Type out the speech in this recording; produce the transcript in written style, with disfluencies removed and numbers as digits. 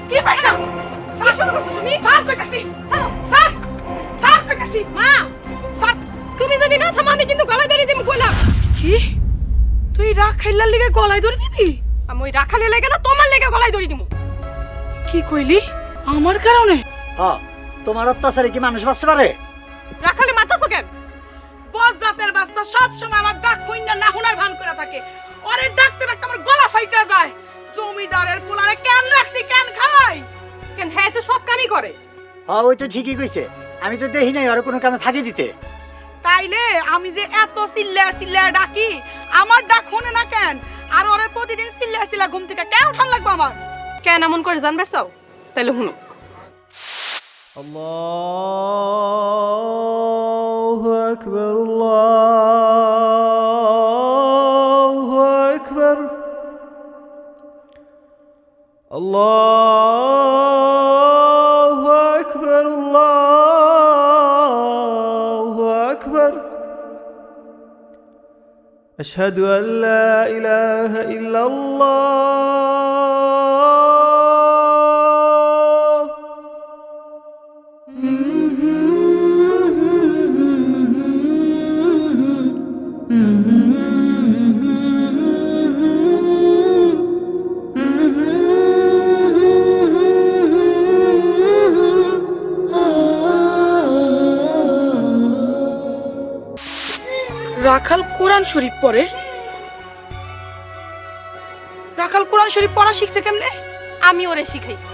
কি পয়সা স্যার শুরু করছো তুমি স্যার কইতাছি স্যার স্যার স্যার কইতাছি মা স্যার তুমি যদি না থামো আমি কিন্তু গলায় ধরে দিমু কইলাম কি তুই রাখাইলার লিগে গলায় ধরে দিবি আমি ওই রাখালের লাগা না তোমার লাগা গলায় ধরে দিমু কি কইলি আমার কারণে হ্যাঁ তোমার অত্যাচারে কি মানুষ বাঁচতে পারে? রাখালে মারতাছো কেন বস জাতের বাচ্চা সব সময় আমার ডাক কইনা না হুনার ভান করে থাকে ওরে ডাকতে ডাকতে আমার গলা ফাইটা যায় জমিদারের পোলারে কেন রাখছি কেন খাওয়াই কেন হ্যাঁ তো সব কামই করে হ্যাঁ ওই তো ঠিকই কইছে, আমি তো দেখি নাই আর কোনো কামে ফাঁকি দিতে। তাইলে আমি যে এত চিল্লা ডাকি আমার ডাক শুনে না কেন আর ওরে প্রতিদিন চিল্লা ঘুম থেকে কেন উঠান লাগবে আমার কেন এমন করে জানবে চাও তাইলে শুনো আল্লাহু আকবার আল্লাহু আকবার আল্লাহু আকবার আল্লাহু আকবার আশহাদু আল লা ইলাহা ইল্লাল্লাহ রাখাল কোরআন শরীফ পড়ে রাখাল কোরআন শরীফ পড়া শিখছে কেমনে আমি ওরে শিখাইছি